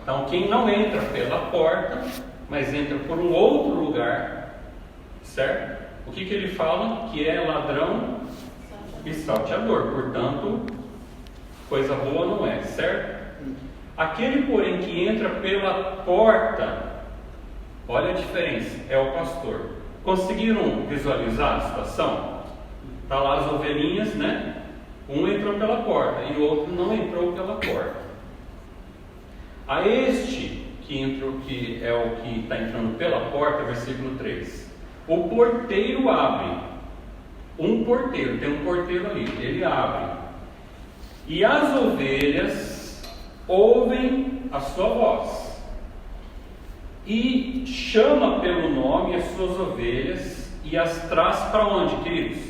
Então, quem não entra pela porta, mas entra por um outro lugar, certo? O que ele fala? Que é ladrão e salteador, portanto, coisa boa não é, certo? Aquele, porém, que entra pela porta, olha a diferença, é o pastor. Conseguiram visualizar a situação? Está lá as ovelhinhas, né? Um entrou pela porta e o outro não entrou pela porta. A este que entrou, que é o que está entrando pela porta, versículo 3. O porteiro abre. Um porteiro, tem um porteiro ali, ele abre. E as ovelhas ouvem a sua voz. E chama pelo nome as suas ovelhas e as traz para onde, queridos?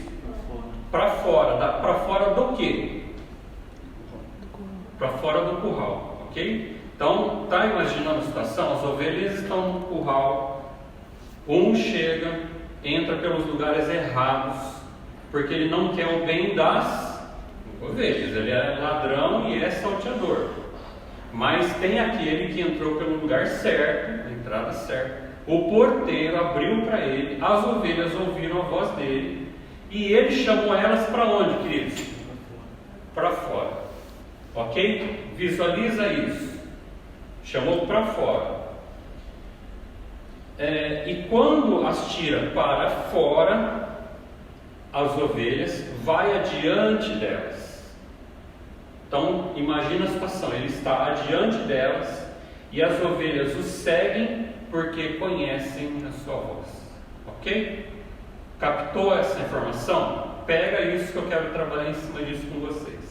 Para fora. Para fora do quê? Para fora do curral, ok? Então, está imaginando a situação? As ovelhas estão no curral, um chega, entra pelos lugares errados, porque ele não quer o bem das ovelhas, ele é ladrão e é salteador. Mas tem aquele que entrou pelo lugar certo, a entrada certa. O porteiro abriu para ele, as ovelhas ouviram a voz dele, e ele chamou elas para onde, queridos? Para fora, ok? Visualiza isso. Chamou para fora. E quando as tira para fora, as ovelhas vai adiante delas. Então, imagina a situação, ele está adiante delas e as ovelhas o seguem porque conhecem a sua voz. Ok? Captou essa informação? Pega isso que eu quero trabalhar em cima disso com vocês.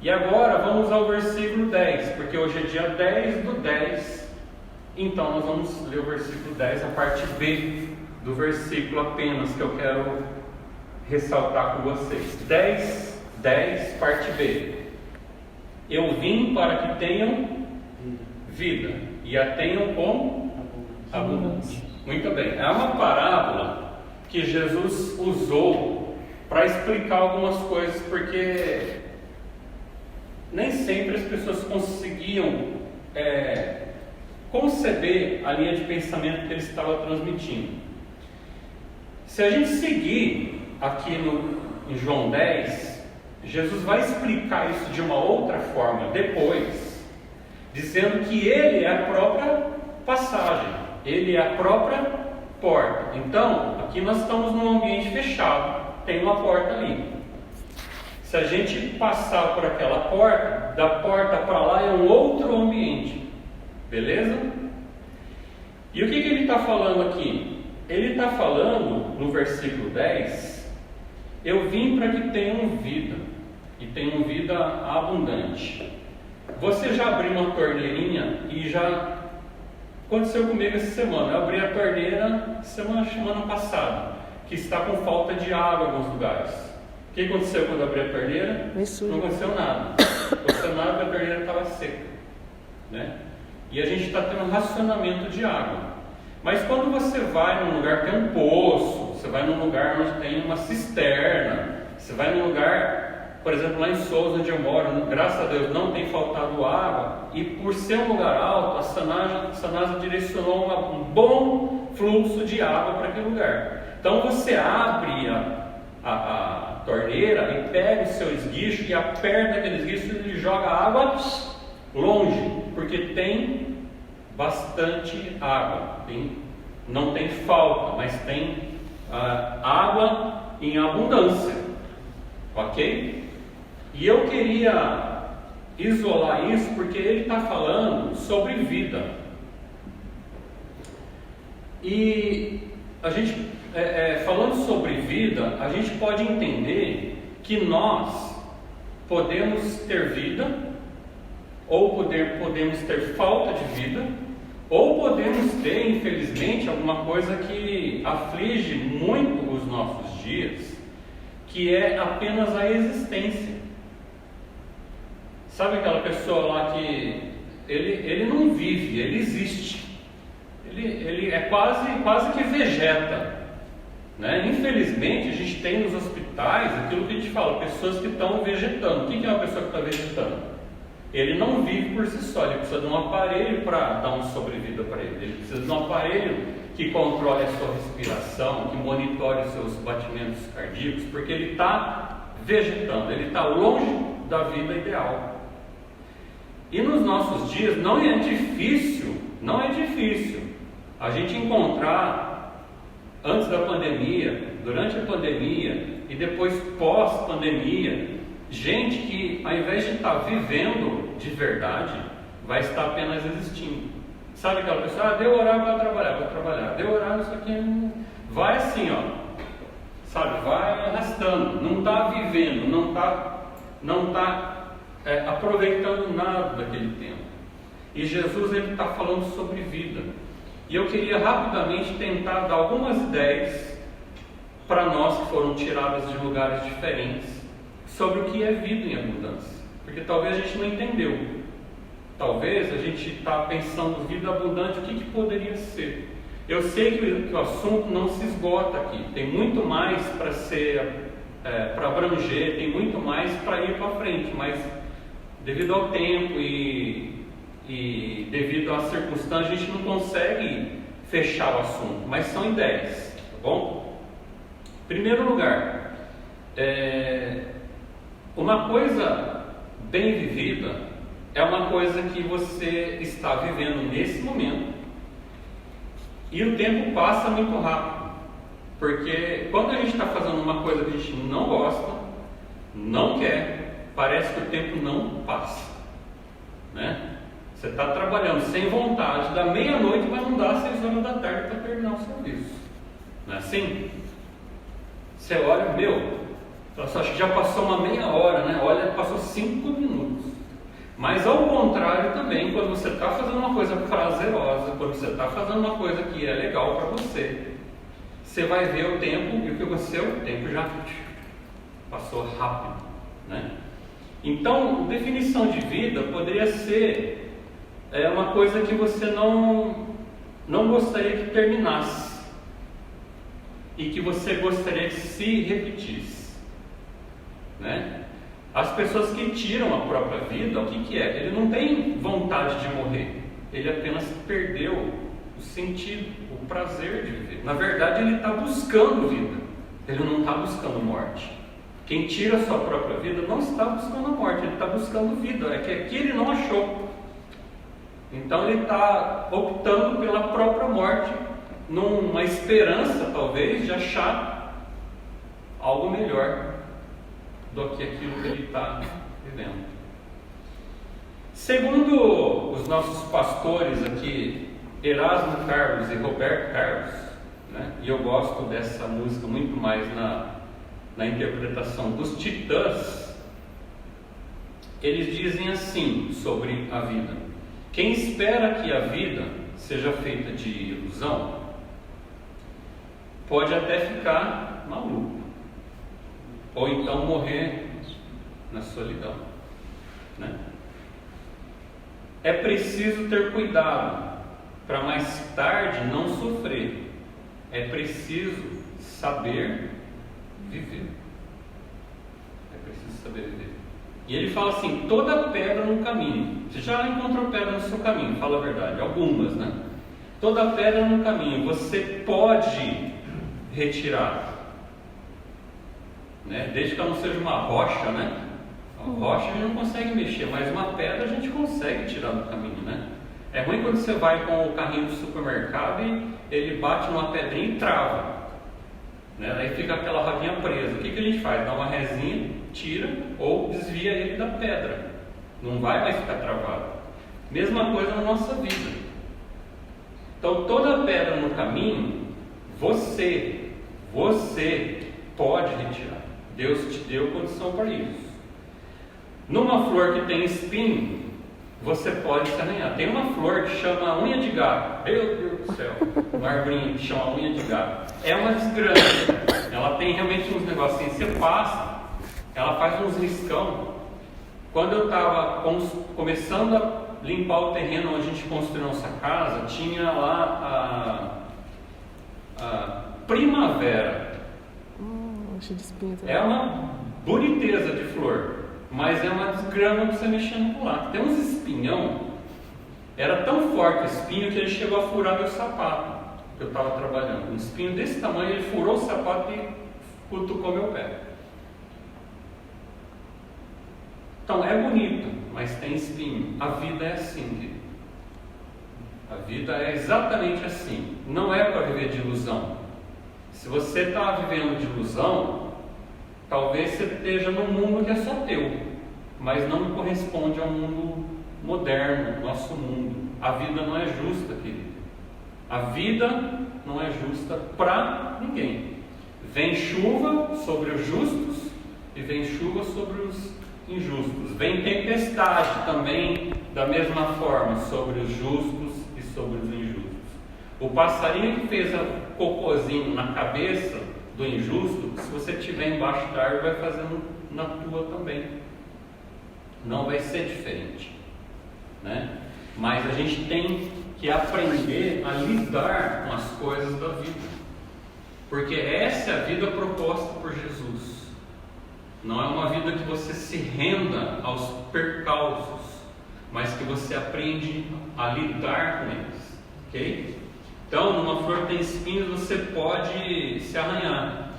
E agora vamos ao versículo 10, porque hoje é dia 10 do 10, então nós vamos ler o versículo 10, a parte B do versículo apenas, que eu quero ressaltar com vocês. 10, parte B. Eu vim para que tenham vida, e a tenham com abundância. Muito bem, é uma parábola que Jesus usou para explicar algumas coisas, porque nem sempre as pessoas conseguiam conceber a linha de pensamento que ele estava transmitindo. Se a gente seguir aqui em João 10, Jesus vai explicar isso de uma outra forma depois, dizendo que ele é a própria passagem, ele é a própria porta. Então, aqui nós estamos num ambiente fechado, tem uma porta ali. Se a gente passar por aquela porta, da porta para lá é um outro ambiente, beleza? E o que ele está falando aqui? Ele está falando no versículo 10: eu vim para que tenham vida, e tenham vida abundante. Você já abriu uma torneirinha e já aconteceu comigo essa semana. Eu abri a torneira semana passada, que está com falta de água em alguns lugares. O que aconteceu quando eu abri a torneira? Não aconteceu nada. Não aconteceu nada porque a torneira estava seca, né? E a gente está tendo um racionamento de água. Mas quando você vai num lugar que tem um poço, você vai num lugar onde tem uma cisterna, você vai num lugar, por exemplo, lá em Souza, onde eu moro, graças a Deus não tem faltado água, e por ser um lugar alto, a Sanasa direcionou um bom fluxo de água para aquele lugar. Então você abre a torneira e pega o seu esguicho e aperta aquele esguicho e joga a água longe, porque tem bastante água, não tem falta, mas tem água em abundância, ok? E eu queria isolar isso porque ele está falando sobre vida, e a gente falando sobre vida, a gente pode entender que nós podemos ter vida, ou podemos ter falta de vida, ou podemos ter, infelizmente, alguma coisa que aflige muito os nossos dias, que é apenas a existência. Sabe aquela pessoa lá que ele não vive, ele existe, ele é quase que vegeta, né? Infelizmente a gente tem nos hospitais aquilo que a gente fala, pessoas que estão vegetando. O que é uma pessoa que está vegetando? ele não vive por si só, ele precisa de um aparelho para dar uma sobrevida para ele. Ele precisa de um aparelho que controle a sua respiração, que monitore os seus batimentos cardíacos, porque ele está vegetando, ele está longe da vida ideal. E nos nossos dias não é difícil a gente encontrar, antes da pandemia, durante a pandemia e depois pós-pandemia, gente que ao invés de estar vivendo de verdade, vai estar apenas existindo. Sabe aquela pessoa, deu horário para trabalhar, vou trabalhar, deu horário, isso aqui, vai assim, sabe, vai arrastando, não está vivendo, não está aproveitando nada daquele tempo. E Jesus, ele está falando sobre vida. E eu queria rapidamente tentar dar algumas ideias para nós que foram tiradas de lugares diferentes sobre o que é vida em abundância, porque talvez a gente não entendeu. Talvez a gente está pensando vida abundante, o que poderia ser? Eu sei que o assunto não se esgota aqui, tem muito mais para ser, para abranger, tem muito mais para ir para frente, mas devido ao tempo e devido às circunstâncias, a gente não consegue fechar o assunto, mas são ideias, tá bom? Em primeiro lugar, uma coisa bem vivida é uma coisa que você está vivendo nesse momento e o tempo passa muito rápido, porque quando a gente está fazendo uma coisa que a gente não gosta, não quer, parece que o tempo não passa, né? Você está trabalhando sem vontade, dá meia-noite, mas não dá 6 horas da tarde para terminar o serviço, não é assim? Você olha, acho que já passou uma meia hora, né? Olha, passou 5 minutos. Mas ao contrário também, quando você está fazendo uma coisa prazerosa, quando você está fazendo uma coisa que é legal para você, você vai ver o tempo e o que aconteceu, o tempo já passou rápido, né? Então, definição de vida poderia ser uma coisa que você não gostaria que terminasse e que você gostaria que se repetisse, né? As pessoas que tiram a própria vida, o que é? Ele não tem vontade de morrer, ele apenas perdeu o sentido, o prazer de viver. Na verdade, ele está buscando vida, ele não está buscando morte. Quem tira a sua própria vida não está buscando a morte, ele está buscando vida, é que aqui ele não achou. Então ele está optando pela própria morte, numa esperança talvez de achar algo melhor do que aquilo que ele está vivendo. Segundo os nossos pastores aqui, Erasmo Carlos e Roberto Carlos, né? E eu gosto dessa música muito mais na interpretação dos Titãs, eles dizem assim sobre a vida: quem espera que a vida seja feita de ilusão pode até ficar maluco, ou então morrer na solidão, né? É preciso ter cuidado para mais tarde não sofrer. É preciso saber viver. É preciso saber viver. E ele fala assim: toda pedra no caminho. Você já encontrou pedra no seu caminho? Fala a verdade, algumas, né? Toda pedra no caminho você pode retirar, né? Desde que ela não seja uma rocha, né? A rocha a gente não consegue mexer, mas uma pedra a gente consegue tirar do caminho, né? É ruim quando você vai com o carrinho do supermercado e ele bate numa pedrinha e trava, né? Daí fica aquela rodinha presa. O que a gente faz? Dá uma resinha, tira ou desvia ele da pedra. Não vai mais ficar travado. Mesma coisa na nossa vida. Então toda pedra no caminho, você pode retirar. Deus te deu condição para isso. Numa flor que tem espinho, você pode se arranhar. Tem uma flor que chama unha de gato. Meu Deus do céu, uma arvorinha que chama unha de gato. É uma desgraça. Ela tem realmente uns negocinhos. Você passa, ela faz uns riscão. Quando eu estava começando a limpar o terreno onde a gente construiu nossa casa, tinha lá a primavera. Cheio de espinho também. É uma boniteza de flor. mas é uma desgrama para você mexer no buraco. Tem uns espinhão, era tão forte o espinho que ele chegou a furar meu sapato, que eu estava trabalhando. Um espinho desse tamanho, ele furou o sapato e cutucou meu pé. Então é bonito, mas tem espinho. A vida é assim, querido. A vida é exatamente assim. Não é para viver de ilusão. Se você está vivendo de ilusão, talvez você esteja num mundo que é só teu, mas não corresponde ao mundo moderno, nosso mundo. A vida não é justa, querido. A vida não é justa para ninguém. Vem chuva sobre os justos e vem chuva sobre os injustos. Vem tempestade também, da mesma forma, sobre os justos e sobre os injustos. O passarinho que fez o cocôzinho na cabeça do injusto, se você estiver embaixo da árvore, vai fazendo na tua também. Não vai ser diferente, né? Mas a gente tem que aprender a lidar com as coisas da vida, porque essa é a vida proposta por Jesus. Não é uma vida que você se renda aos percalços, mas que você aprende a lidar com eles, ok? Então, numa flor tem espinhos, você pode se arranhar.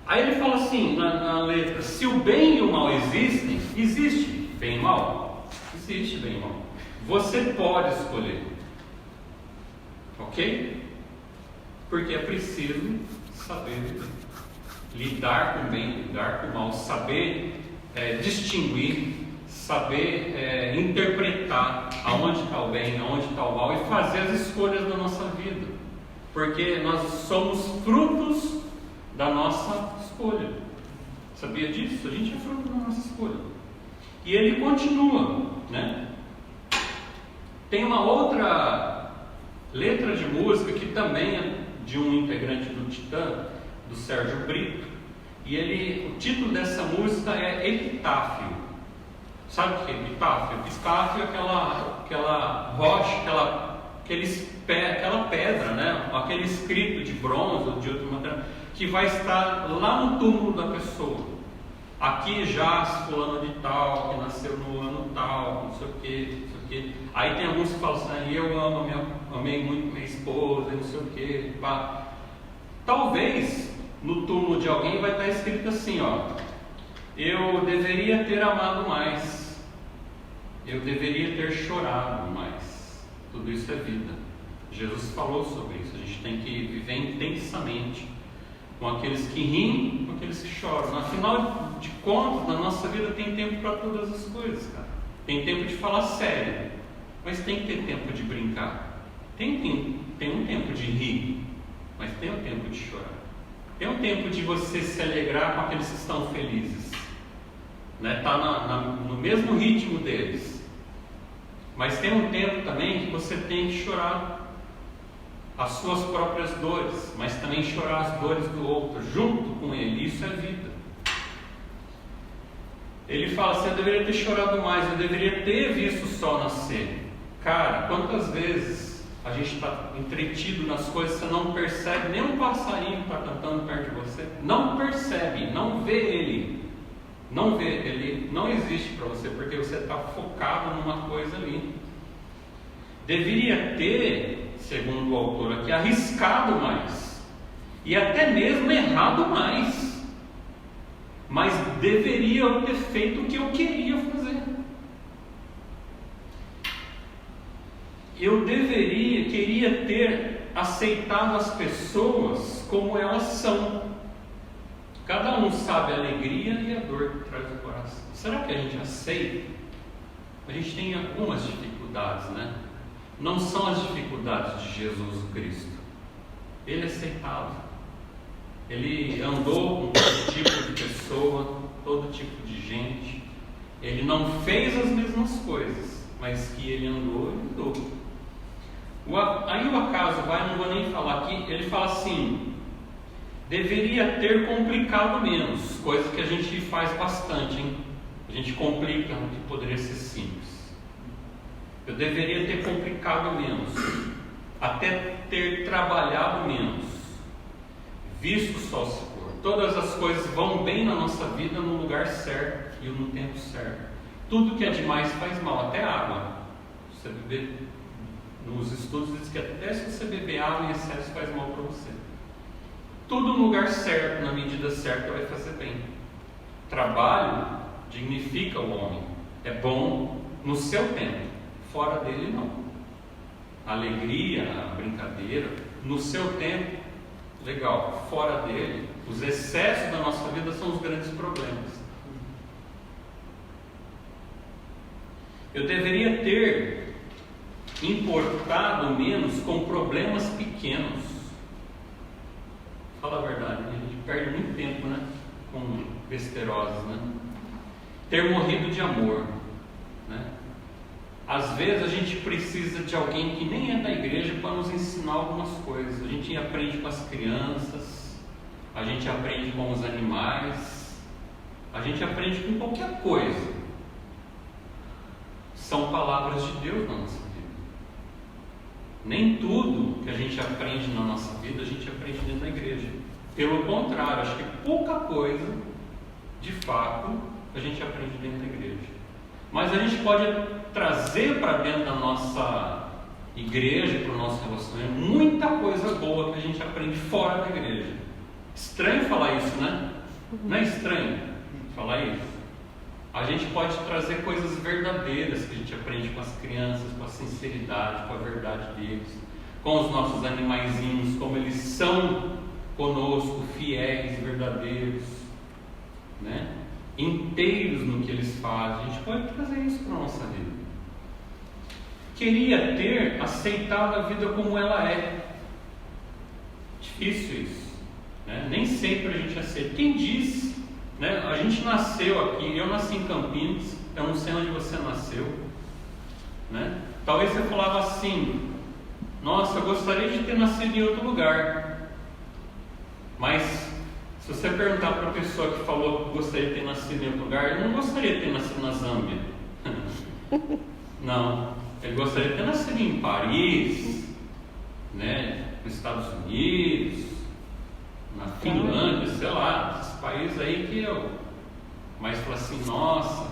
Aí ele fala assim, na letra: se o bem e o mal existem, existe bem e mal? Existe bem e mal. Você pode escolher, ok? Porque é preciso saber lidar com o bem, lidar com o mal, saber distinguir, saber interpretar aonde está o bem, aonde está o mal, e fazer as escolhas da nossa vida, porque nós somos frutos da nossa escolha. Sabia disso? A gente é fruto da nossa escolha. E ele continua, né? Tem uma outra letra de música que também é de um integrante do Titã, do Sérgio Brito, e o título dessa música é Epitáfio. Sabe o que é epitáfio? Epitáfio é aquela rocha, aquela pedra, né? Aquele escrito de bronze ou de outro material, que vai estar lá no túmulo da pessoa. Aqui jaz fulano de tal, que nasceu no ano tal, não sei o que, não sei o que. Aí tem alguns que falam assim: eu amei muito minha esposa, não sei o que. Talvez no túmulo de alguém vai estar escrito assim, ó: eu deveria ter amado mais, eu deveria ter chorado mais. Tudo isso é vida. Jesus falou sobre isso. A gente tem que viver intensamente com aqueles que riem, com aqueles que choram. Afinal de contas, na nossa vida tem tempo para todas as coisas, cara. Tem tempo de falar sério, mas tem que ter tempo de brincar. Tem um tempo de rir, mas tem um tempo de chorar. Tem um tempo de você se alegrar com aqueles que estão felizes, né? Tá no mesmo ritmo deles. Mas tem um tempo também que você tem que chorar as suas próprias dores, mas também chorar as dores do outro, junto com ele. Isso é vida. Ele fala assim: eu deveria ter chorado mais, eu deveria ter visto o sol nascer. Cara, quantas vezes a gente está entretido nas coisas, você não percebe nem um passarinho que está cantando perto de você, não percebe, não vê ele, ele não existe para você, porque você está focado numa coisa ali. Deveria ter, segundo o autor aqui, arriscado mais, e até mesmo errado mais, mas deveria ter feito o que eu queria fazer. Eu queria ter aceitado as pessoas como elas são. Cada um sabe a alegria e a dor que traz o coração. Será que a gente aceita? A gente tem algumas dificuldades, né? Não são as dificuldades de Jesus Cristo. Ele aceitava. Ele andou com todo tipo de pessoa, todo tipo de gente. Ele não fez as mesmas coisas, mas que ele andou, ele andou. Aí o acaso vai, não vou nem falar aqui, ele fala assim: deveria ter complicado menos, coisa que a gente faz bastante, hein? A gente complica o que poderia ser simples. Eu deveria ter complicado menos, até ter trabalhado menos, visto o sol se pôr. Todas as coisas vão bem na nossa vida no lugar certo. e no tempo certo. Tudo que é demais faz mal, até água. Você beber, nos estudos diz que até se você beber água em excesso faz mal para você. Tudo no lugar certo, na medida certa, vai fazer bem. Trabalho dignifica o homem. É bom no seu tempo, fora dele não. A alegria, a brincadeira, no seu tempo, legal. Fora dele, os excessos da nossa vida são os grandes problemas. Eu deveria ter importado menos com problemas pequenos. Fala a verdade, a gente perde muito tempo, né? Com besteroses, né? Ter morrido de amor, né? Às vezes a gente precisa de alguém que nem é da igreja para nos ensinar algumas coisas. A gente aprende com as crianças, a gente aprende com os animais, a gente aprende com qualquer coisa. São palavras de Deus na nossa vida. Nem tudo que a gente aprende na nossa vida, a gente aprende dentro da igreja. Pelo contrário, acho que pouca coisa, de fato, a gente aprende dentro da igreja. Mas a gente pode trazer para dentro da nossa igreja, para o nosso relacionamento, muita coisa boa que a gente aprende fora da igreja. Estranho falar isso, né? Não é estranho falar isso? A gente pode trazer coisas verdadeiras que a gente aprende com as crianças, com a sinceridade, com a verdade deles, com os nossos animaizinhos, como eles são conosco, fiéis, verdadeiros, né? Inteiros no que eles fazem. A gente pode trazer isso para a nossa vida. Queria ter aceitado a vida como ela é. Difícil isso, né? Nem sempre a gente aceita. Quem diz, né? A gente nasceu aqui, eu nasci em Campinas, eu não sei onde você nasceu, né? Talvez você falava assim: nossa, eu gostaria de ter nascido em outro lugar. Mas se você perguntar para a pessoa que falou que gostaria de ter nascido em outro lugar, ele não gostaria de ter nascido na Zâmbia. Não, ele gostaria de ter nascido em Paris, né, nos Estados Unidos, na Finlândia, sei lá, esses países aí que eu... Mas fala assim: nossa,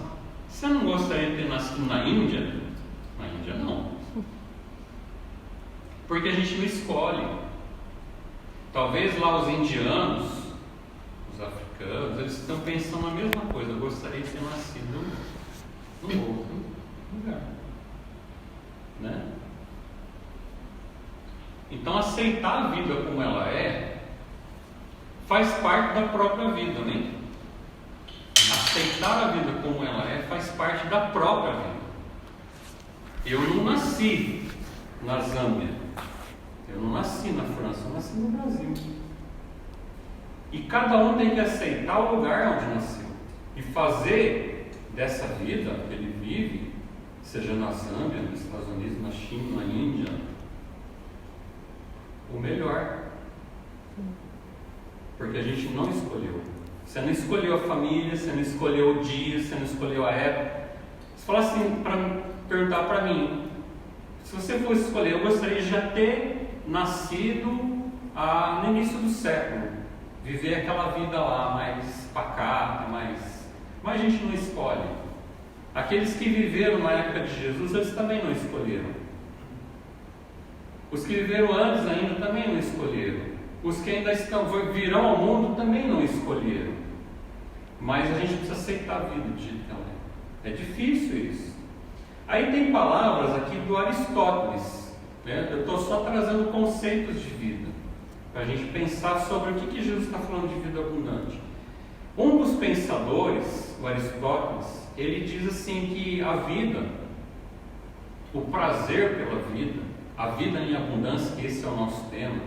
você não gostaria de ter nascido na Índia? Na Índia não. Porque a gente não escolhe. Talvez lá os indianos, os africanos, eles estão pensando a mesma coisa. Eu gostaria de ter nascido num outro lugar, né? Então aceitar a vida como ela é faz parte da própria vida, né? Aceitar a vida como ela é faz parte da própria vida. Eu não nasci na Zâmbia, eu não nasci na França, eu nasci no Brasil. E cada um tem que aceitar o lugar onde nasceu e fazer dessa vida que ele vive, seja na Zâmbia, nos Estados Unidos, na China, na Índia, o melhor. Porque a gente não escolheu. Você não escolheu a família, você não escolheu o dia, você não escolheu a época. Você fala assim, para perguntar para mim, se você fosse escolher, eu gostaria de já ter nascido no início do século, viver aquela vida lá mais pacata, mas a gente não escolhe. Aqueles que viveram na época de Jesus, eles também não escolheram. Os que viveram antes ainda também não escolheram. Os que ainda virão ao mundo também não escolheram. Mas a gente precisa aceitar a vida de jeito que ela é. É difícil isso. Aí tem palavras aqui do Aristóteles, né? Eu estou só trazendo conceitos de vida, para a gente pensar sobre o que Jesus está falando de vida abundante. Um dos pensadores, o Aristóteles, ele diz assim que a vida, o prazer pela vida, a vida em abundância, que esse é o nosso tema,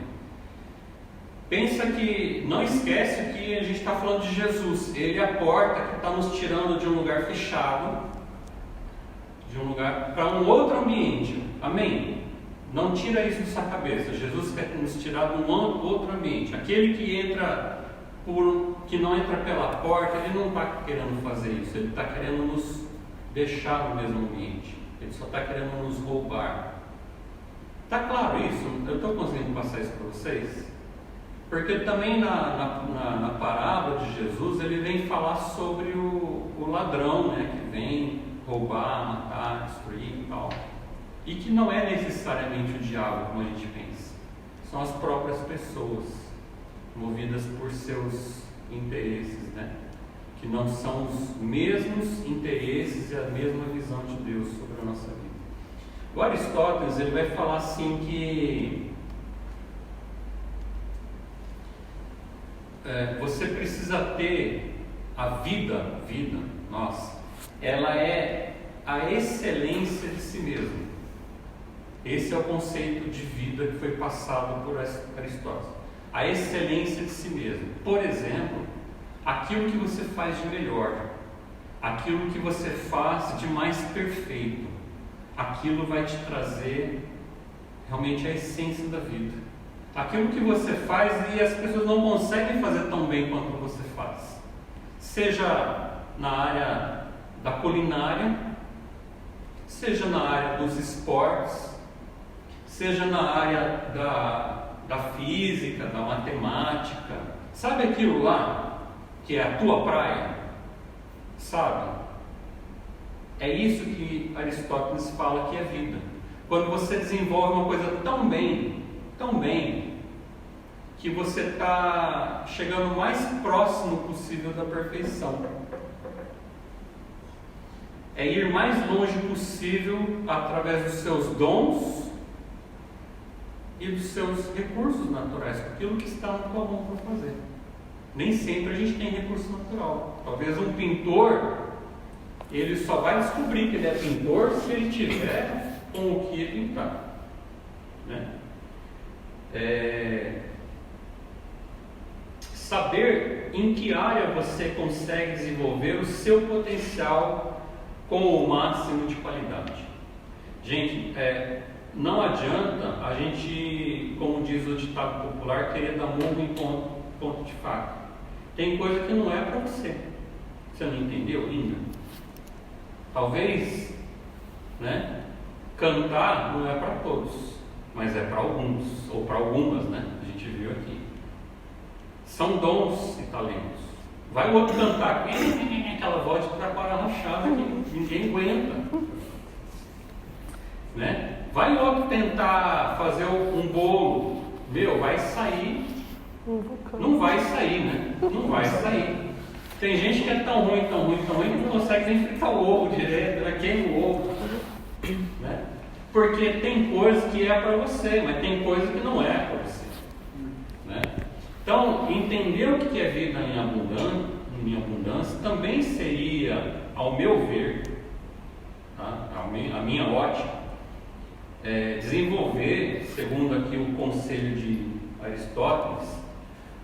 pensa que, não esquece que a gente está falando de Jesus. Ele é a porta que está nos tirando de um lugar fechado, de um lugar para um outro ambiente. Amém? Não tira isso da sua cabeça. Jesus quer nos tirar de um outro ambiente. Aquele que não entra pela porta, ele não está querendo fazer isso. Ele está querendo nos deixar no mesmo ambiente. Ele só está querendo nos roubar. Está claro isso? Eu estou conseguindo passar isso para vocês? Porque também na parábola de Jesus, ele vem falar sobre o ladrão, né, que vem roubar, matar, destruir e tal. E que não é necessariamente o diabo, como a gente pensa. São as próprias pessoas, movidas por seus interesses, né? Que não são os mesmos interesses e a mesma visão de Deus sobre a nossa vida. O Aristóteles, ele vai falar assim que você precisa ter a vida, nossa, ela é a excelência de si mesmo. Esse é o conceito de vida que foi passado por Aristóteles. A excelência de si mesmo. Por exemplo, aquilo que você faz de melhor, aquilo que você faz de mais perfeito, aquilo vai te trazer realmente a essência da vida. Aquilo que você faz e as pessoas não conseguem fazer tão bem quanto você faz. Seja na área da culinária, seja na área dos esportes, seja na área da física, da matemática. Sabe aquilo lá que é a tua praia? Sabe? É isso que Aristóteles fala que é vida. Quando você desenvolve uma coisa tão bem, que você está chegando o mais próximo possível da perfeição. É ir mais longe possível através dos seus dons e dos seus recursos naturais, aquilo que está na tua mão para fazer. Nem sempre a gente tem recurso natural. Talvez um pintor, ele só vai descobrir que ele é pintor se ele tiver com o que pintar, né? Saber em que área você consegue desenvolver o seu potencial com o máximo de qualidade. Gente, não adianta a gente, como diz o ditado popular, querer dar murro em ponto de faca. Tem coisa que não é para você. Você não entendeu ainda? Talvez, né? Cantar não é para todos, mas é para alguns, ou para algumas, né? A gente viu aqui. São dons e talentos. Vai o outro cantar com aquela voz de trabalhar rachada que ninguém aguenta, né? Vai o outro tentar fazer um bolo, vai sair, não vai sair, né? Não vai sair. Tem gente que é tão ruim, que não consegue nem fritar o ovo direito, né? Queima o ovo, né? Porque tem coisa que é para você, mas tem coisa que não é para você, né? Então, entender o que é vida em abundância também seria, ao meu ver, tá? A minha ótica, desenvolver, segundo aqui o conselho de Aristóteles,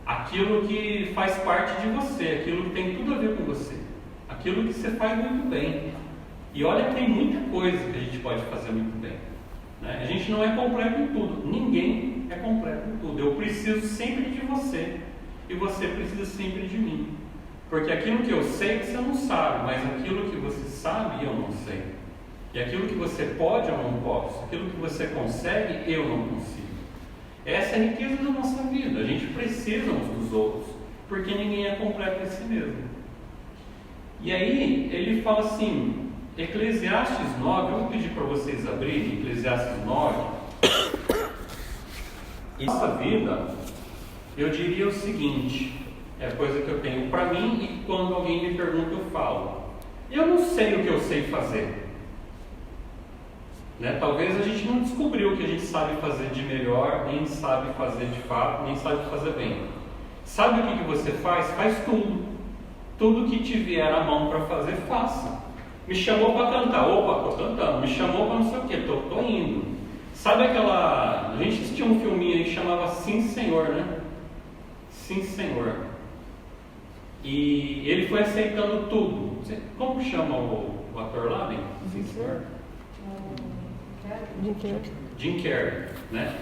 aquilo que faz parte de você, aquilo que tem tudo a ver com você, aquilo que você faz muito bem. E olha que tem muita coisa que a gente pode fazer muito bem, né? A gente não é completo em tudo, ninguém é completo em tudo. Eu preciso sempre de você e você precisa sempre de mim, porque aquilo que eu sei você não sabe, mas aquilo que você sabe eu não sei, e aquilo que você pode eu não posso, aquilo que você consegue eu não consigo. Essa é a riqueza da nossa vida. A gente precisa uns dos outros, porque ninguém é completo em si mesmo. E aí ele fala assim, Eclesiastes 9, eu vou pedir para vocês abrirem Eclesiastes 9. Essa vida, eu diria o seguinte, é a coisa que eu tenho para mim e quando alguém me pergunta eu falo. Eu não sei o que eu sei fazer, né? Talvez a gente não descobriu o que a gente sabe fazer de melhor, nem sabe fazer de fato, nem sabe fazer bem. Sabe o que você faz? Faz tudo. Tudo que te vier à mão para fazer, faça. Me chamou para cantar, opa, estou cantando. Me chamou para não sei o que, estou indo. Sabe aquela... A gente assistiu um filminho aí que chamava Sim Senhor, né? Sim Senhor. E ele foi aceitando tudo. Como chama o ator lá, né? Sim Senhor. Jim Carrey, né?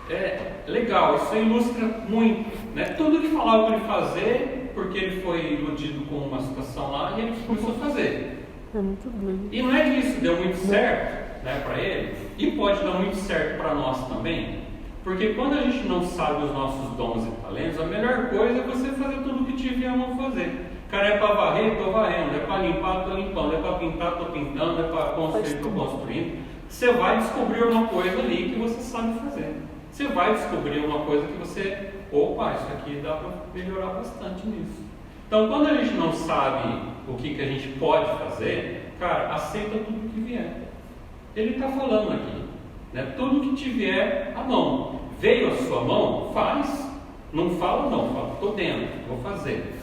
É legal, isso ilustra muito, né? Tudo que falava para ele fazer, porque ele foi iludido com uma situação lá e ele começou a fazer. É muito doido. E não é que isso deu muito certo, né, para ele, e pode dar muito certo para nós também. Porque quando a gente não sabe os nossos dons e talentos, a melhor coisa é você fazer tudo o que tiver a mão fazer. Cara, é para varrer, estou varrendo, é para limpar, estou limpando, é para pintar, estou pintando, é para construir, estou construindo. Você vai descobrir uma coisa ali que você sabe fazer. Você vai descobrir uma coisa que você, opa, isso aqui dá para melhorar bastante nisso. Então, quando a gente não sabe o que a gente pode fazer, cara, aceita tudo que vier. Ele está falando aqui, né? Tudo que tiver à mão. Veio a sua mão, faz. Não fala, não, fala, estou dentro, vou fazer.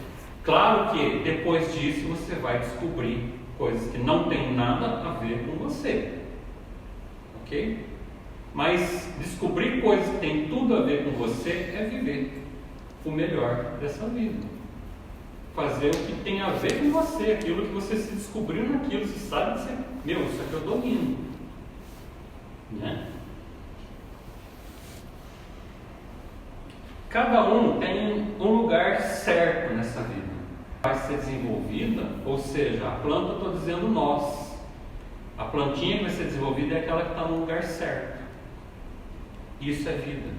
Claro que depois disso você vai descobrir coisas que não tem nada a ver com você. Ok? Mas descobrir coisas que tem tudo a ver com você é viver o melhor dessa vida. Fazer o que tem a ver com você, aquilo que você se descobriu naquilo, você sabe que você, isso aqui eu domino. Né? Cada um tem um lugar certo nessa vida. Vai ser desenvolvida, ou seja, a planta, eu estou dizendo nós. A plantinha que vai ser desenvolvida é aquela que está no lugar certo. Isso é vida.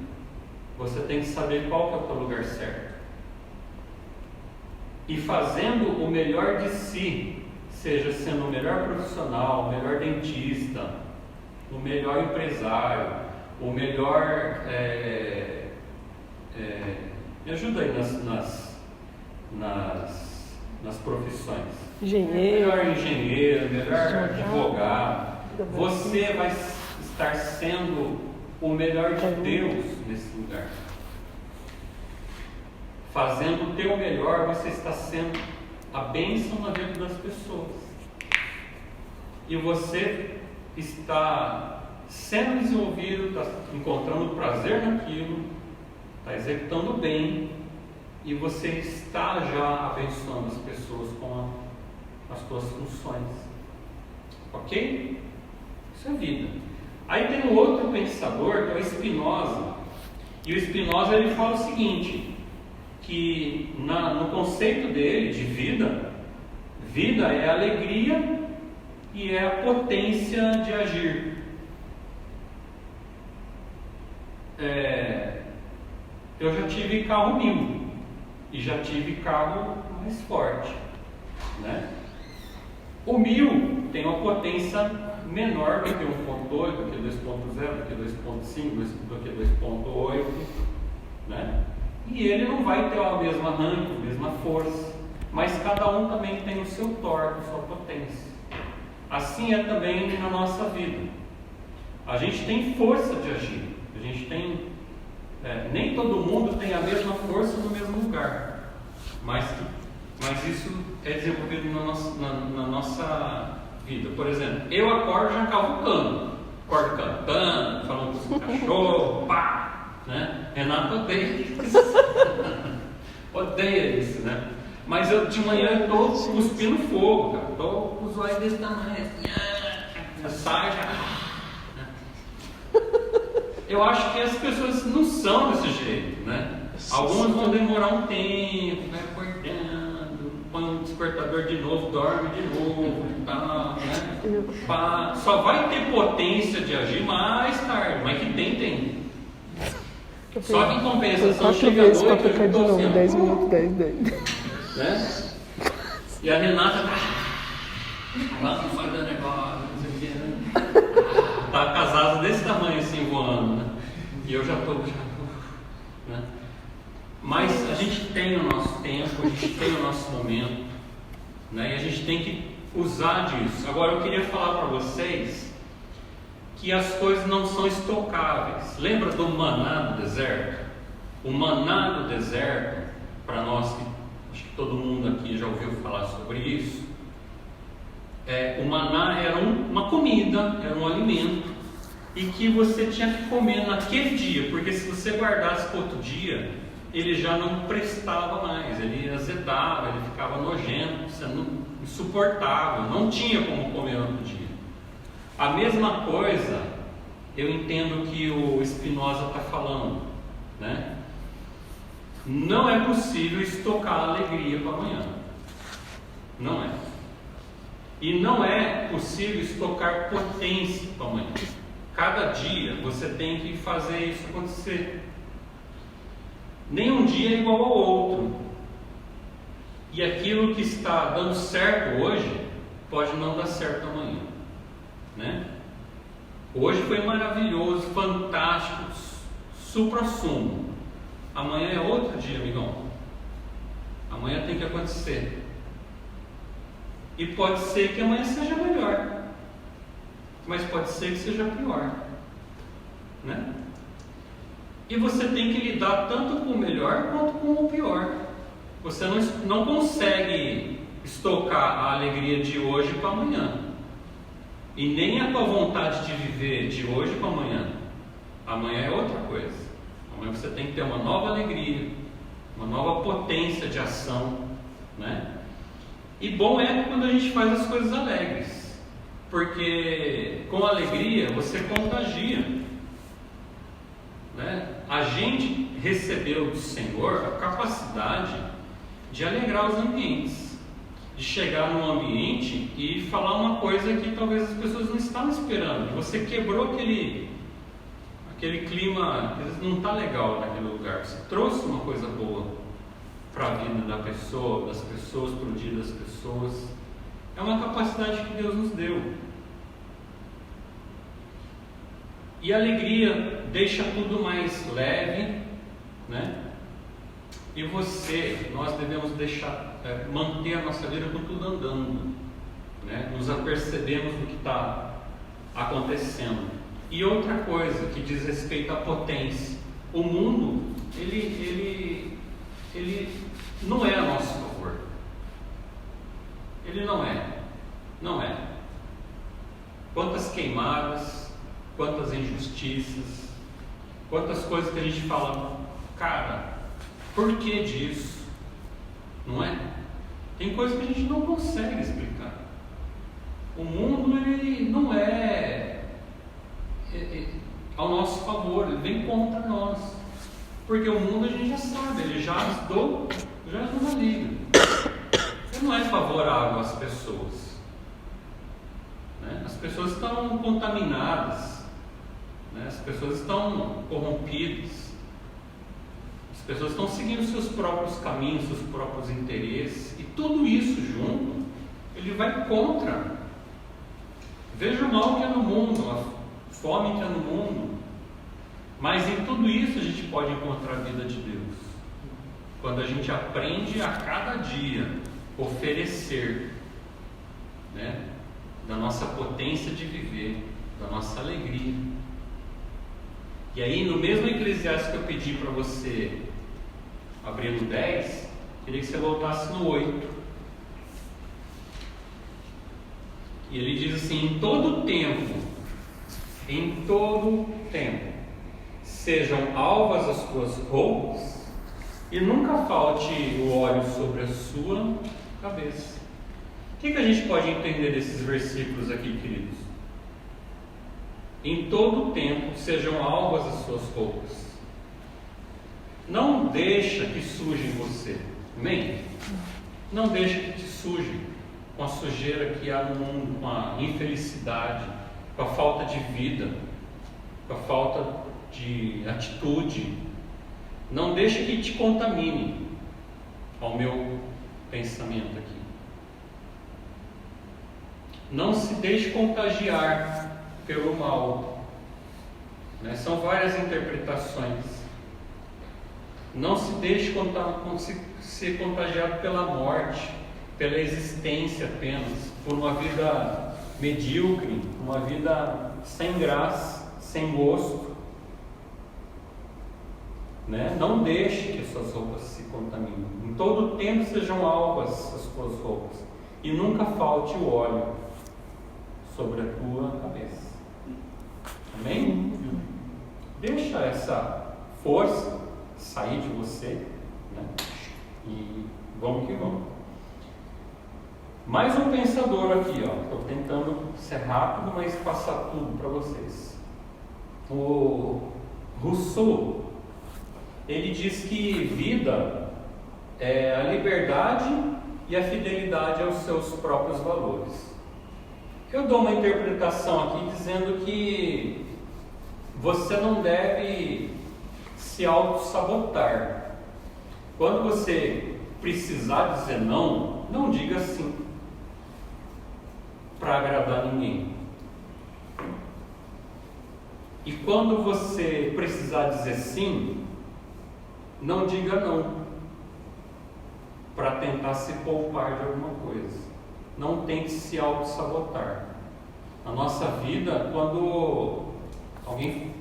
Você tem que saber qual que é o teu lugar certo. E fazendo o melhor de si, seja sendo o melhor profissional, o melhor dentista, o melhor empresário, o melhor... me ajuda aí nas profissões. Engenheiro. Melhor engenheiro, melhor advogado. Você vai estar sendo o melhor de Deus nesse lugar. Fazendo o teu melhor, você está sendo a bênção na vida das pessoas. E você está sendo desenvolvido, está encontrando prazer naquilo, está executando bem, e você está já abençoando as pessoas com as suas funções. Ok? Isso é vida. Aí tem um outro pensador, que é o Spinoza. E o Spinoza ele fala o seguinte, que no conceito dele de vida, vida é alegria e é a potência de agir. Eu já tive carro 1000 e já tive carro mais forte, né? O 1000 tem uma potência menor do que 1.8, do que 2.0, do que 2.5, do que 2.8, né? E ele não vai ter a mesma arranque, a mesma força, mas cada um também tem o seu torque, a sua potência. Assim é também na nossa vida. A gente tem força de agir, a gente tem... nem todo mundo tem a mesma força no mesmo lugar, mas isso é desenvolvido na nossa vida. Por exemplo, eu acordo já cavucando, acordo cantando, falando com o cachorro, pá, né? Renato odeia isso, odeia isso, né? Mas eu de manhã estou cuspindo fogo, cara. Estou com os olhos desse tamanho, sai já. Eu acho que as pessoas não são desse jeito, né? Algumas vão demorar um tempo, vai acordando, põe um despertador de novo, dorme de novo e tal, né? Só vai ter potência de agir mais tarde, mas que tem. Só que em compensação chega a noite, eu estou assim, 10 minutos, 10. Né? E a Renata vamos fazer o negócio, não sei o que, né? Tá casado desse tamanho assim, voando, né? E eu já estou, né? Mas a gente tem o nosso tempo, a gente tem o nosso momento, né? E a gente tem que usar disso. Agora eu queria falar para vocês que as coisas não são estocáveis. Lembra do maná do deserto? O maná do deserto, para nós que acho que todo mundo aqui já ouviu falar sobre isso, o maná era uma comida, era um alimento, e que você tinha que comer naquele dia, porque se você guardasse para outro dia, ele já não prestava mais, ele azedava, ele ficava nojento, sendo insuportável, não tinha como comer no outro dia. A mesma coisa, eu entendo que o Spinoza está falando, né? Não é possível estocar alegria para amanhã. Não é. E não é possível estocar potência para amanhã. Cada dia você tem que fazer isso acontecer. Nenhum dia é igual ao outro. E aquilo que está dando certo hoje pode não dar certo amanhã, né? Hoje foi maravilhoso, fantástico, supra-sumo. Amanhã é outro dia, amigão. Amanhã tem que acontecer. E pode ser que amanhã seja melhor, mas pode ser que seja pior, né? E você tem que lidar tanto com o melhor quanto com o pior. Você não consegue estocar a alegria de hoje para amanhã, e nem a tua vontade de viver de hoje para amanhã. Amanhã é outra coisa. Amanhã você tem que ter uma nova alegria, uma nova potência de ação, né? E bom é quando a gente faz as coisas alegres, porque com alegria você contagia, né? A gente recebeu do Senhor a capacidade de alegrar os ambientes, de chegar num ambiente e falar uma coisa que talvez as pessoas não estavam esperando. Você quebrou aquele clima que não está legal naquele lugar. Você trouxe uma coisa boa para a vida da pessoa, das pessoas, para o dia das pessoas. É uma capacidade que Deus nos deu. E a alegria deixa tudo mais leve, né? E nós devemos manter a nossa vida com tudo andando, né? Nos apercebemos do que está acontecendo. E outra coisa que diz respeito à potência: o mundo ele não é a nosso favor. Ele não é. Quantas queimadas, quantas injustiças, quantas coisas que a gente fala, cara, por que disso? Não é? Tem coisas que a gente não consegue explicar. O mundo ele não é ao nosso favor, ele vem contra nós. Porque o mundo a gente já sabe, ele já ajudou na liga. Ele não é favorável às pessoas, né? As pessoas estão contaminadas, né? As pessoas estão corrompidas. As pessoas estão seguindo seus próprios caminhos, seus próprios interesses, e tudo isso junto, ele vai contra. Veja o mal que é no mundo, a fome que é no mundo, mas em tudo isso a gente pode encontrar a vida de Deus. Quando a gente aprende a cada dia oferecer, né, da nossa potência de viver, da nossa alegria. E aí, no mesmo Eclesiastes que eu pedi para você abrir no 10, queria que você voltasse no 8. E ele diz assim: em todo tempo, sejam alvas as tuas roupas, e nunca falte o óleo sobre a sua cabeça. O que a gente pode entender desses versículos aqui, queridos? Em todo tempo sejam alvas as suas roupas. Não deixa que sujem você. Amém? Não deixa que te sujem com a sujeira que há no mundo, com a infelicidade, com a falta de vida, com a falta de atitude. Não deixa que te contamine, ao meu pensamento aqui. Não se deixe contagiar pelo mal, né? São várias interpretações. Não se deixe ser contagiado pela morte, pela existência apenas, por uma vida medíocre, uma vida sem graça, sem gosto, né? Não deixe que as suas roupas se contaminem. Em todo tempo sejam alvas as tuas roupas, e nunca falte o óleo sobre a tua cabeça. Amém? Deixa essa força sair de você, né? E vamos que vamos. Mais um pensador aqui, ó. Estou tentando ser rápido, mas passar tudo para vocês. O Rousseau, ele diz que vida é a liberdade e a fidelidade aos seus próprios valores. Eu dou uma interpretação aqui dizendo que você não deve se auto-sabotar. Quando você precisar dizer não, não diga sim para agradar ninguém. E quando você precisar dizer sim, não diga não para tentar se poupar de alguma coisa. Não tente se auto-sabotar. Na nossa vida, quando alguém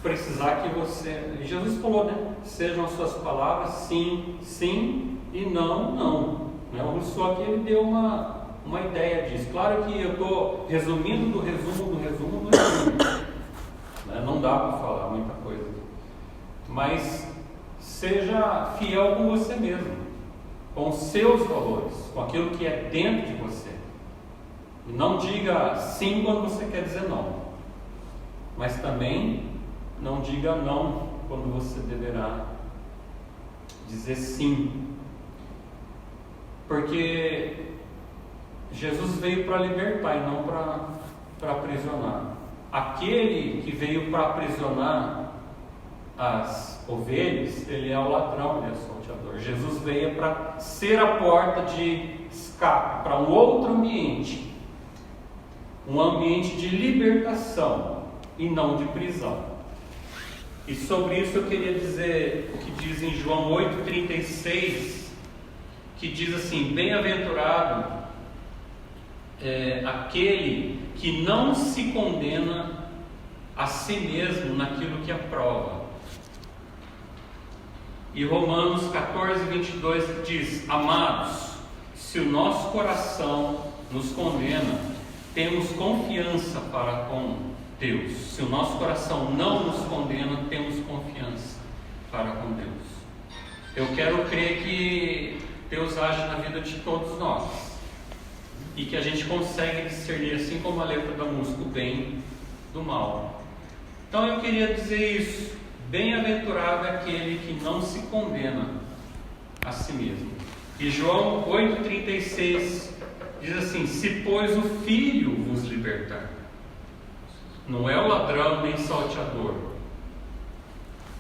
precisar que você... Jesus falou, né? Sejam as suas palavras sim, sim e não, não. O Rousseau aqui ele deu uma ideia disso. Claro que eu estou resumindo do resumo. Não dá para falar muita coisa. Mas seja fiel com você mesmo, com os seus valores, com aquilo que é dentro de você. E não diga sim quando você quer dizer não. Mas também não diga não quando você deverá dizer sim. Porque Jesus veio para libertar e não para aprisionar. Aquele que veio para aprisionar as ovelhas, ele é o ladrão, ele é o salteador. Jesus veio para ser a porta de escape para um outro ambiente. Um ambiente de libertação e não de prisão. E sobre isso eu queria dizer o que diz em João 8,36, que diz assim: bem-aventurado é aquele que não se condena a si mesmo naquilo que aprova. E Romanos 14,22 diz: amados, se o nosso coração nos condena, temos confiança para com Deus. Se o nosso coração não nos condena, temos confiança para com Deus. Eu quero crer que Deus age na vida de todos nós e que a gente consegue discernir, assim como a letra da música, o bem do mal. Então eu queria dizer isso: bem-aventurado é aquele que não se condena a si mesmo. E João 8,36 diz assim: se pois o Filho vos libertar. Não é o ladrão nem salteador,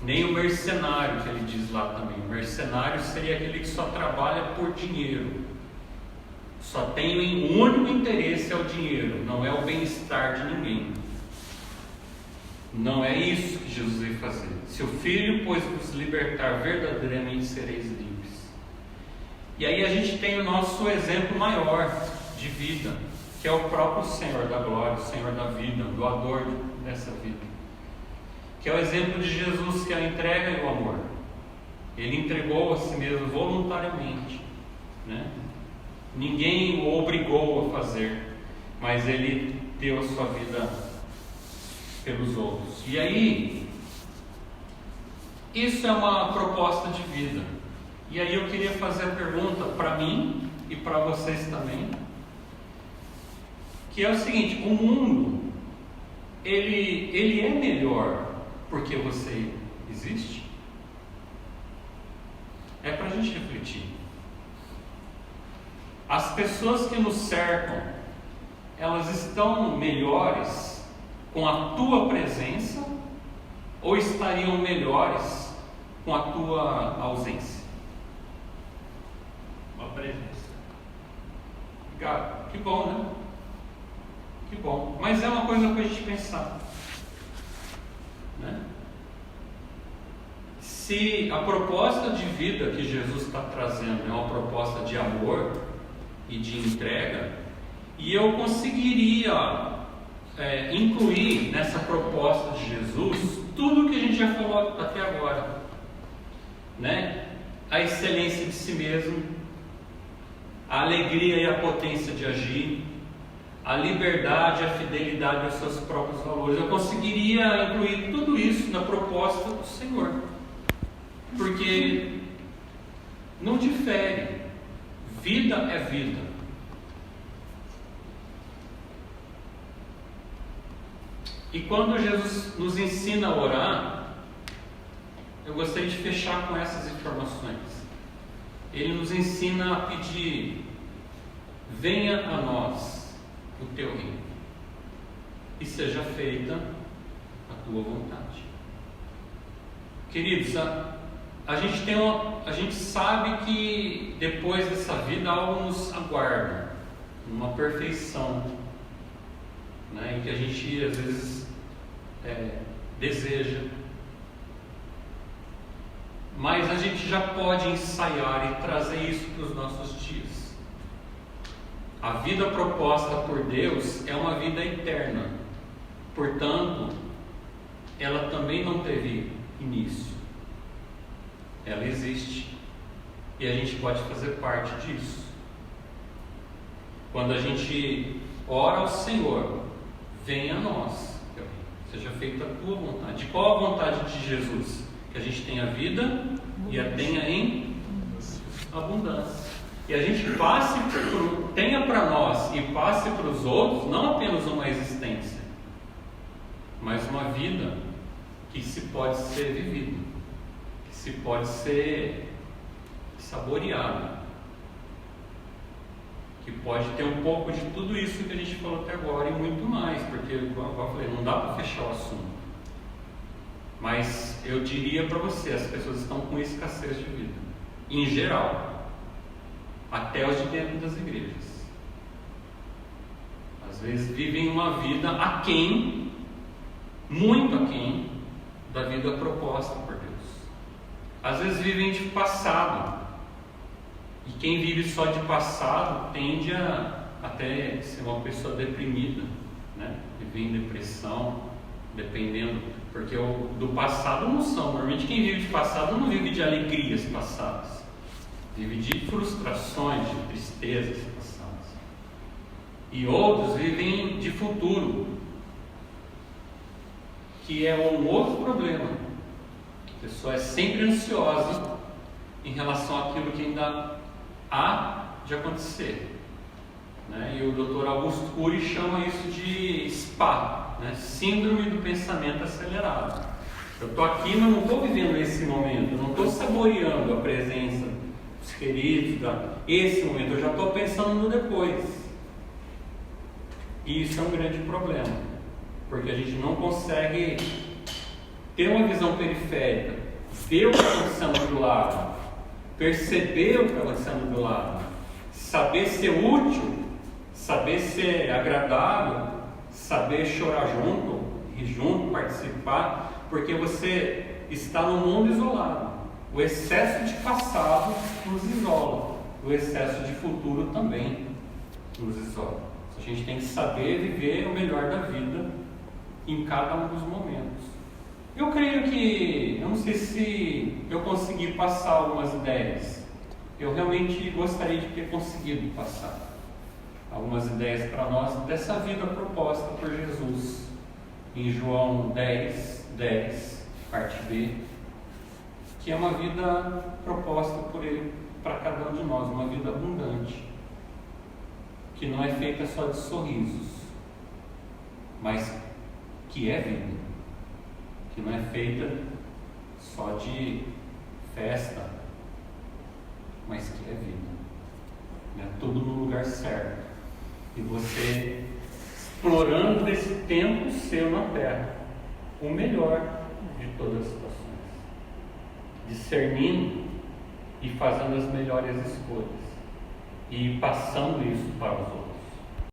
nem o mercenário, que ele diz lá também. O mercenário seria aquele que só trabalha por dinheiro, só tem um único interesse, é o dinheiro, não é o bem-estar de ninguém. Não é isso que Jesus veio fazer. Se o Filho, pois, vos libertar, verdadeiramente sereis livres. E aí a gente tem o nosso exemplo maior de vida, que é o próprio Senhor da glória, o Senhor da vida, o doador dessa vida, que é o exemplo de Jesus, que é a entrega e o amor. Ele entregou a si mesmo voluntariamente, né? Ninguém o obrigou a fazer, mas ele deu a sua vida pelos outros. E aí, isso é uma proposta de vida. E aí eu queria fazer a pergunta para mim e para vocês também, que é o seguinte: o mundo ele é melhor porque você existe? É para a gente refletir. As pessoas que nos cercam, elas estão melhores com a tua presença ou estariam melhores com a tua ausência? Uma presença. Obrigado. Que bom, né? Que bom. Mas é uma coisa para a gente pensar, né? Se a proposta de vida que Jesus está trazendo é uma proposta de amor e de entrega, e eu conseguiria incluir nessa proposta de Jesus tudo que a gente já falou até agora, né? A excelência de si mesmo, a alegria e a potência de agir, a liberdade e a fidelidade aos seus próprios valores. Eu conseguiria incluir tudo isso na proposta do Senhor, porque não difere. Vida é vida. E quando Jesus nos ensina a orar, eu gostaria de fechar com essas informações. Ele nos ensina a pedir: venha a nós o teu reino e seja feita a tua vontade. Queridos, a gente sabe que depois dessa vida algo nos aguarda, uma perfeição, né, e que a gente às vezes deseja, mas a gente já pode ensaiar e trazer isso para os nossos dias. A vida proposta por Deus é uma vida eterna, portanto, ela também não teve início, ela existe e a gente pode fazer parte disso. Quando a gente ora ao Senhor, venha a nós, seja feita a tua vontade. Qual a vontade de Jesus? Que a gente tenha vida e a tenha em abundância. E a gente tenha para nós e passe para os outros não apenas uma existência, mas uma vida que se pode ser vivida, que se pode ser saboreada, que pode ter um pouco de tudo isso que a gente falou até agora e muito mais, porque, como eu falei, não dá para fechar o assunto. Mas eu diria para você, as pessoas estão com escassez de vida, em geral, até os de dentro das igrejas. Às vezes vivem uma vida aquém, muito aquém, da vida proposta por Deus. Às vezes vivem de passado, e quem vive só de passado tende a até ser uma pessoa deprimida, né? Viver em depressão, dependendo, porque do passado não são. Normalmente quem vive de passado não vive de alegrias passadas, vive de frustrações, de tristezas passadas. E outros vivem de futuro, que é um outro problema. A pessoa é sempre ansiosa em relação àquilo que ainda há de acontecer, né? E o Dr. Augusto Cury chama isso de SPA, né? Síndrome do pensamento acelerado. Eu estou aqui, mas não estou vivendo esse momento, eu não estou saboreando a presença dos queridos, esse momento, eu já estou pensando no depois. E isso é um grande problema, porque a gente não consegue ter uma visão periférica, ver o que está acontecendo do lado, perceber o que está acontecendo do lado, saber ser útil, saber ser agradável, saber chorar junto, rir junto, participar, porque você está no mundo isolado. O excesso de passado nos isola, o excesso de futuro também nos isola. A gente tem que saber viver o melhor da vida em cada um dos momentos. Eu creio que, eu não sei se eu consegui passar algumas ideias. Eu realmente gostaria de ter conseguido passar algumas ideias para nós dessa vida proposta por Jesus em João 10, parte B, que é uma vida proposta por Ele para cada um de nós, uma vida abundante, que não é feita só de sorrisos, mas que é vida, que não é feita só de festa, mas que é vida, né? Tudo no lugar certo, e você explorando esse tempo seu na terra, o melhor de todas as situações, discernindo e fazendo as melhores escolhas e passando isso para os outros.